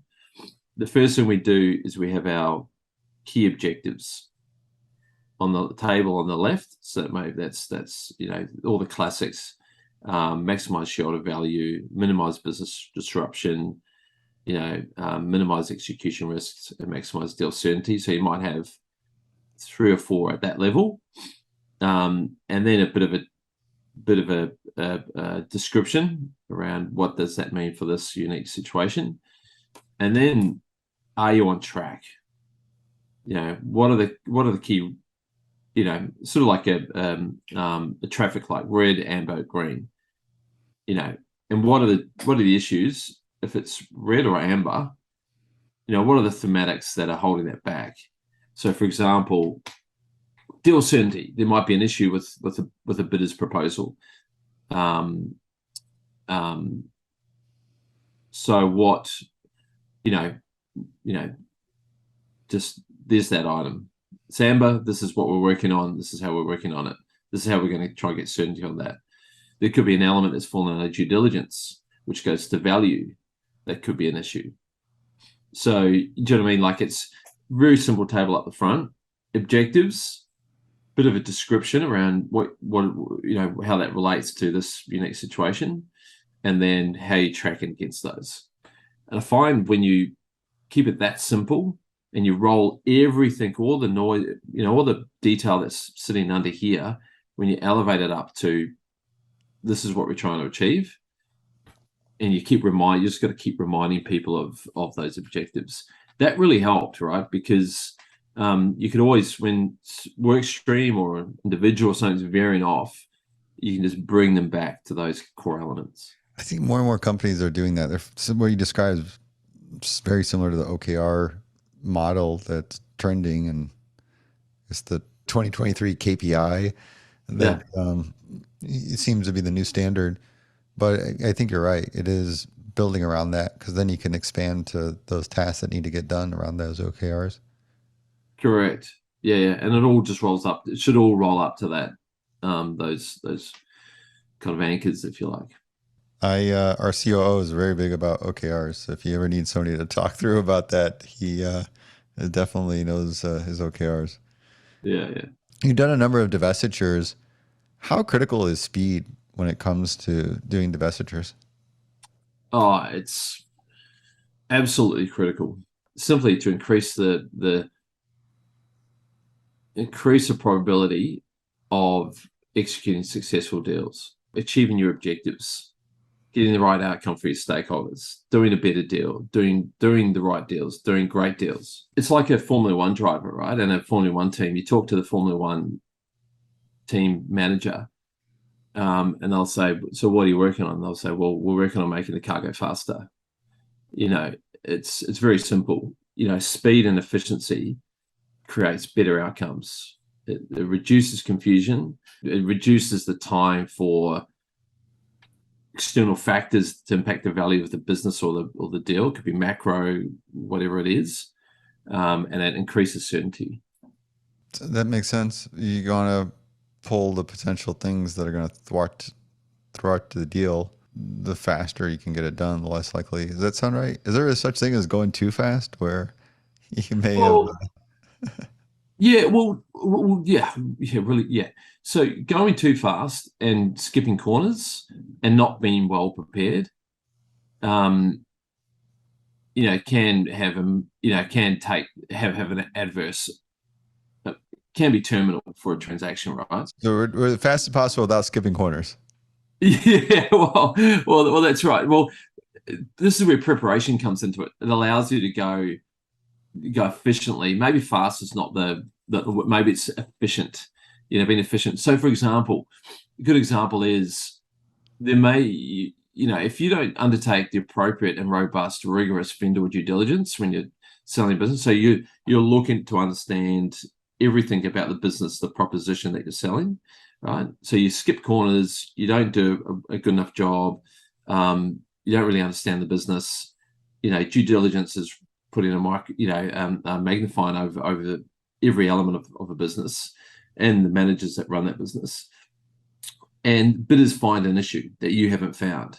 [SPEAKER 1] the first thing we do is we have our key objectives on the table on the left. So maybe that's all the classics: maximize shareholder value, minimize business disruption, minimize execution risks, and maximize deal certainty. So you might have 3 or 4 at that level, and then a bit of a description around what does that mean for this unique situation, and then are you on track? What are the key, sort of like a traffic light, red, amber, green, and what are the issues? If it's red or amber, what are the thematics that are holding that back? So, for example, deal certainty. There might be an issue with a bidder's proposal. So what, just there's that item. It's amber. This is what we're working on. This is how we're working on it. This is how we're going to try and get certainty on that. There could be an element that's fallen under due diligence, which goes to value. That could be an issue. So, do you know what I mean? Like, it's very simple table up the front, objectives, bit of a description around what how that relates to this unique situation, and then how you track it against those. And I find when you keep it that simple and you roll everything, all the noise, all the detail that's sitting under here, when you elevate it up to this is what we're trying to achieve, and you just got to keep reminding people of those objectives. that really helped, right? Because you could always, when work stream or individual or something's veering off, you can just bring them back to those core elements.
[SPEAKER 2] I think more and more companies are doing that. What you described is very similar to the OKR model that's trending, and it's the 2023 KPI that it seems to be the new standard. But I think you're right. It is building around that, because then you can expand to those tasks that need to get done around those OKRs.
[SPEAKER 1] Correct. Yeah, and it all just rolls up. It should all roll up to that. Those kind of anchors, if you like.
[SPEAKER 2] Our COO is very big about OKRs. So if you ever need somebody to talk through about that, he definitely knows his OKRs.
[SPEAKER 1] Yeah.
[SPEAKER 2] You've done a number of divestitures. How critical is speed when it comes to doing divestitures?
[SPEAKER 1] Oh, it's absolutely critical. Simply to increase the probability of executing successful deals, achieving your objectives, getting the right outcome for your stakeholders, doing a better deal, doing the right deals, doing great deals. It's like a Formula One driver, right? And a Formula One team. You talk to the Formula One team manager, and they'll say, "So what are you working on?" They'll say, "Well, we're working on making the car go faster." It's very simple. Speed and efficiency creates better outcomes. It reduces confusion. It reduces the time for external factors to impact the value of the business or the deal. It could be macro, whatever it is, and it increases certainty.
[SPEAKER 2] That makes sense. You're going to pull the potential things that are going to thwart the deal. The faster you can get it done, the less likely. Does that sound right? Is there a such thing as going too fast, where you may have?
[SPEAKER 1] Yeah, really, yeah. So going too fast and skipping corners and not being well prepared, can have have an adverse, can be terminal for a transaction, right?
[SPEAKER 2] So we're as fast as possible without skipping corners.
[SPEAKER 1] Yeah, well, that's right. Well, this is where preparation comes into it. It allows you to go efficiently. Maybe fast is not maybe it's efficient. Being efficient. So, for example, a good example is there may, if you don't undertake the appropriate and robust, rigorous vendor due diligence when you're selling a business, so you're looking to understand everything about the business, the proposition that you're selling, right? So you skip corners, you don't do a good enough job, you don't really understand the business. Due diligence is putting a magnifying over every element of a business and the managers that run that business. And bidders find an issue that you haven't found,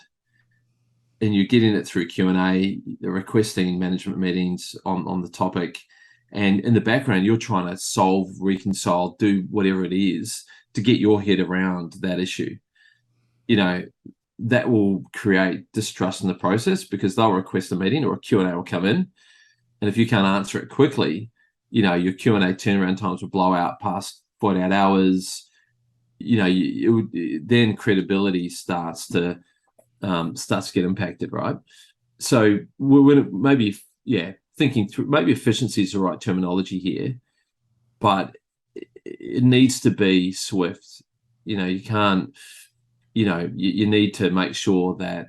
[SPEAKER 1] and you're getting it through Q&A, they're requesting management meetings on the topic, and in the background you're trying to solve, reconcile, do whatever it is to get your head around that issue. That will create distrust in the process, because they'll request a meeting or a Q&A will come in, and if you can't answer it quickly, your Q&A turnaround times will blow out past 48 hours. Then credibility starts to get impacted, right? So we're thinking through, maybe efficiency is the right terminology here, but it needs to be swift. You can't, you need to make sure that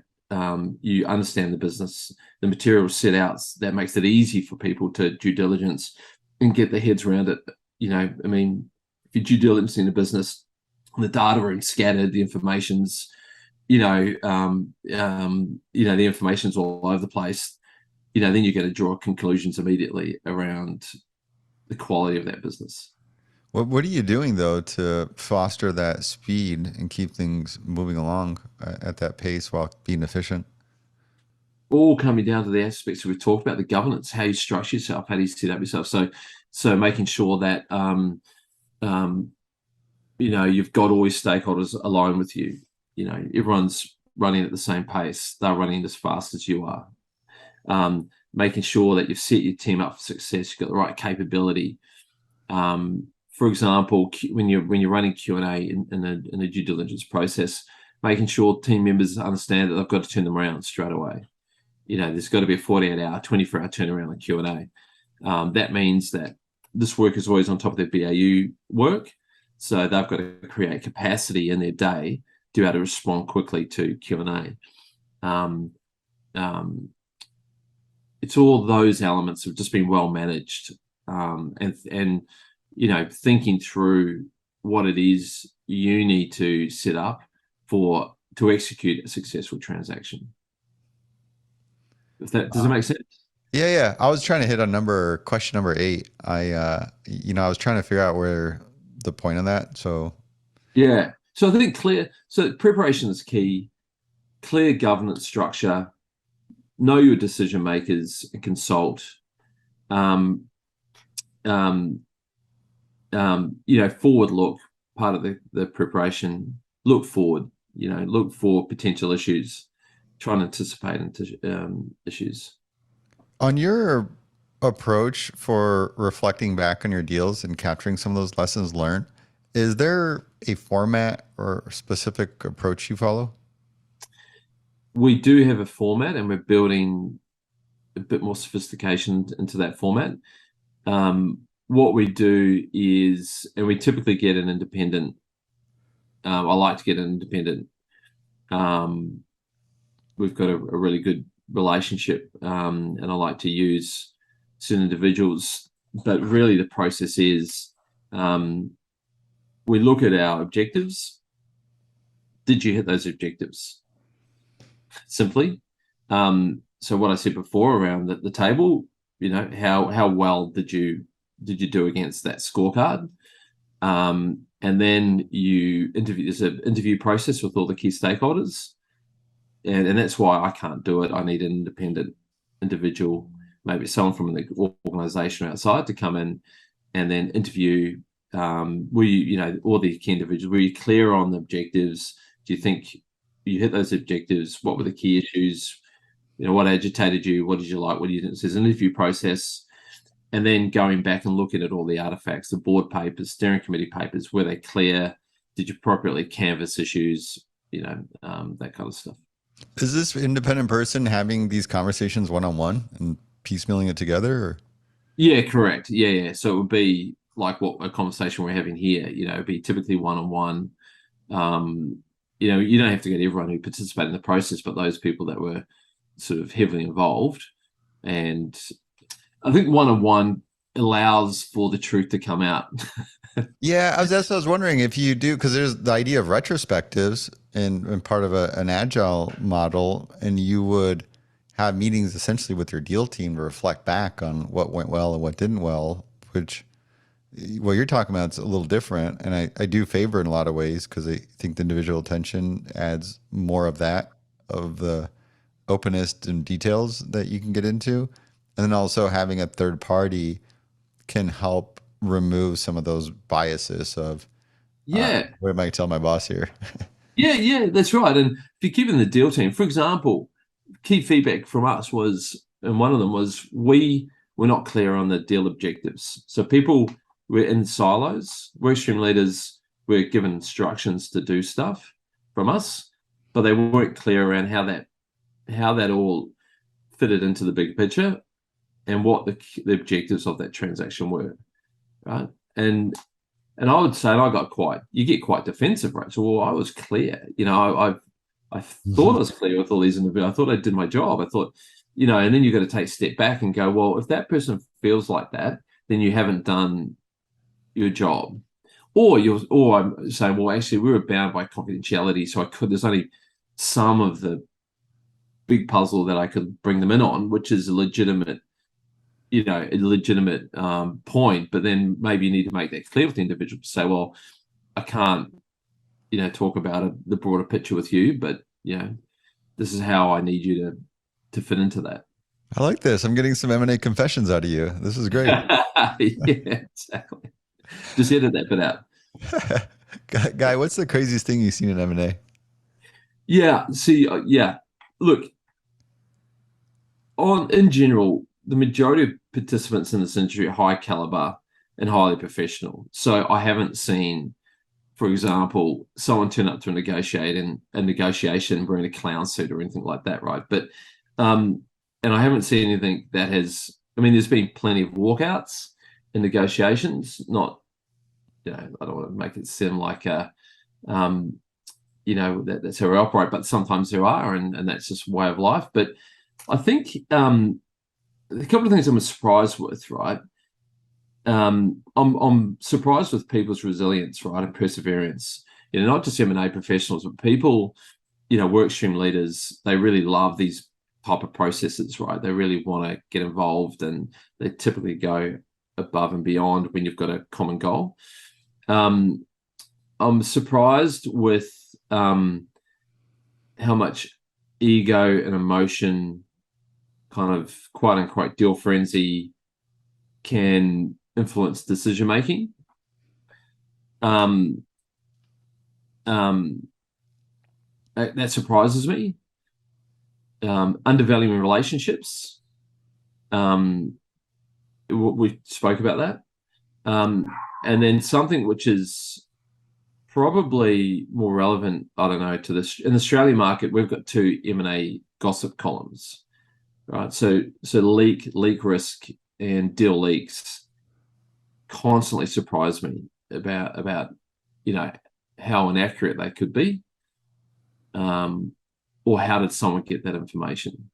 [SPEAKER 1] you understand the business, the material set out that makes it easy for people to due diligence and get their heads around it. If you're due diligence in a business, the data are scattered, the information's, the information's all over the place, then you're going to draw conclusions immediately around the quality of that business.
[SPEAKER 2] What are you doing, though, to foster that speed and keep things moving along at that pace while being efficient?
[SPEAKER 1] All coming down to the aspects that we've talked about, the governance, how you structure yourself, how do you set up yourself. So making sure that, you've got all your stakeholders aligned with you. Everyone's running at the same pace. They're running as fast as you are. Making sure that you've set your team up for success. You've got the right capability. For example, when you're running Q&A in a due diligence process, making sure team members understand that they've got to turn them around straight away. there's got to be a 48-hour, 24-hour turnaround on Q&A. That means that this work is always on top of their BAU work. So they've got to create capacity in their day to be able to respond quickly to Q&A. It's all those elements have just been well managed, and thinking through what it is you need to set up to execute a successful transaction. Does it make sense?
[SPEAKER 2] Yeah. I was trying to hit on question number 8. I was trying to figure out where the point of that. So
[SPEAKER 1] yeah. So I think preparation is key. Clear governance structure. Know your decision makers and consult. Forward look, part of the preparation. Look forward. Look for potential issues. Try and anticipate issues.
[SPEAKER 2] On your approach for reflecting back on your deals and capturing some of those lessons learned, is there a format or specific approach you follow?
[SPEAKER 1] We do have a format, and we're building a bit more sophistication into that format. What we do is, and we typically get an independent, I like to get an independent. We've got a really good relationship, and I like to use certain individuals. But really the process is, we look at our objectives. Did you hit those objectives? Simply. So what I said before around the table, how well did you do against that scorecard? And then there's an interview process with all the key stakeholders. And that's why I can't do it. I need an independent individual, maybe someone from the organization outside, to come in and then interview. All the key individuals, were you clear on the objectives? Do you think you hit those objectives? What were the key issues? What agitated you? What did you like? What do you think? So there's an interview process, and then going back and looking at all the artifacts, the board papers, steering committee papers. Were they clear? Did you appropriately canvass issues? That kind of stuff.
[SPEAKER 2] Is this independent person having these conversations one-on-one and piecemealing it together? Or?
[SPEAKER 1] Yeah, correct. Yeah. So it would be like what a conversation we're having here. It'd be typically one-on-one. You don't have to get everyone who participated in the process, but those people that were sort of heavily involved. And I think one-on-one allows for the truth to come out.
[SPEAKER 2] Yeah, I was wondering if you do, because there's the idea of retrospectives and part of an agile model, and you would have meetings essentially with your deal team to reflect back on what went well and what didn't well, which what you're talking about is a little different. And I do favor in a lot of ways, because I think the individual attention adds more of the openness and details that you can get into. And then also having a third party can help remove some of those biases of, what am I tell my boss here?
[SPEAKER 1] Yeah, that's right. And if you're keeping the deal team, for example, key feedback from us was, and one of them was, we were not clear on the deal objectives. So people were in silos. Workstream leaders were given instructions to do stuff from us, but they weren't clear around how that all fitted into the big picture and what the objectives of that transaction were, right? And I would say, and you get quite defensive, right? So, well, I was clear. I thought I was clear with all these individuals. I thought I did my job. I thought, and then you've got to take a step back and go, well, if that person feels like that, then you haven't done your job. Or I'm saying, well, actually, we were bound by confidentiality, so there's only some of the big puzzle that I could bring them in on, which is a legitimate point. But then maybe you need to make that clear with the individual to say, well, I can't, talk about the broader picture with you, but this is how I need you to fit into that.
[SPEAKER 2] I like this. I'm getting some M&A confessions out of you. This is great.
[SPEAKER 1] Yeah, exactly. Just edit that bit out.
[SPEAKER 2] Guy, what's the craziest thing you've seen in M&A?
[SPEAKER 1] Yeah. See, look, in general, the majority of participants in this industry are high caliber and highly professional. So I haven't seen, for example, someone turn up to a negotiation wearing a clown suit or anything like that, right? But and I haven't seen anything that has. I mean, there's been plenty of walkouts in negotiations. Not, I don't want to make it seem like that's how we operate, but sometimes there are, and that's just a way of life. But I think a couple of things I'm surprised with, right? I'm surprised with people's resilience, right, and perseverance. Not just M&A professionals, but people, work stream leaders. They really love these type of processes, right? They really want to get involved, and they typically go above and beyond when you've got a common goal. I'm surprised with how much ego and emotion, kind of quote unquote deal frenzy, can influence decision making. That surprises me. Undervaluing relationships. We spoke about that. And then something which is probably more relevant, I don't know, to this in the Australian market, we've got 2 M&A gossip columns, right? So leak risk and deal leaks constantly surprise me about how inaccurate they could be, or how did someone get that information?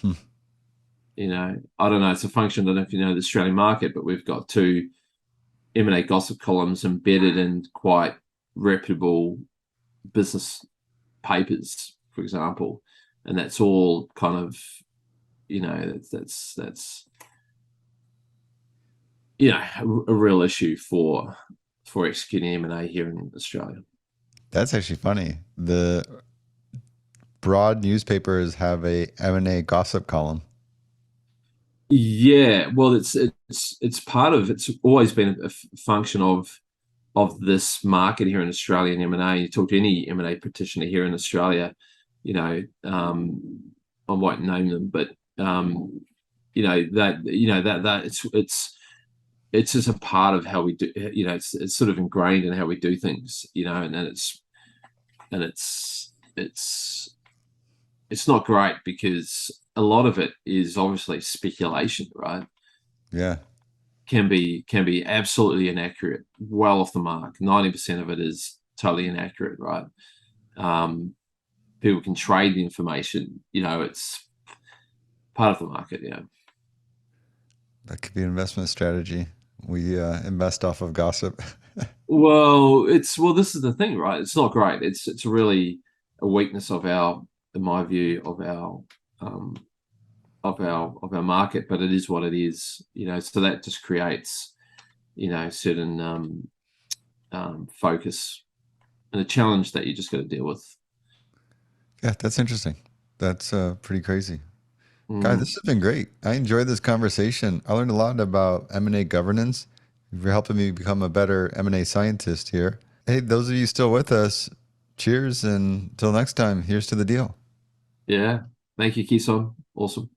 [SPEAKER 1] I don't know. It's a function. I don't know if you know the Australian market, but we've got 2 M&A gossip columns embedded in quite reputable business papers, for example, and that's all kind of, that's a real issue for executing M&A here in Australia.
[SPEAKER 2] That's actually funny. The broad newspapers have a M&A gossip column.
[SPEAKER 1] Yeah, well, it's part of. It's always been a function of this market here in Australia in M&A. You talk to any M&A practitioner here in Australia, I won't name them, but that it's just a part of how we do. It's sort of ingrained in how we do things. And it's not great because a lot of it is obviously speculation, right?
[SPEAKER 2] Yeah.
[SPEAKER 1] Can be absolutely inaccurate, well off the mark. 90% of it is totally inaccurate, right? People can trade the information. It's part of the market. Yeah.
[SPEAKER 2] That could be an investment strategy. We invest off of gossip.
[SPEAKER 1] Well, this is the thing, right? It's not great. It's really a weakness of in my view, of our market, but it is what it is. So that just creates, certain focus and a challenge that you just got to deal with.
[SPEAKER 2] Yeah, that's interesting. That's pretty crazy. Guys, this has been great. I enjoyed this conversation. I learned a lot about M&A governance. You're helping me become a better M&A scientist here. Hey, those of you still with us, cheers, and until next time, here's to the deal.
[SPEAKER 1] Yeah. Thank you, Kison. Awesome.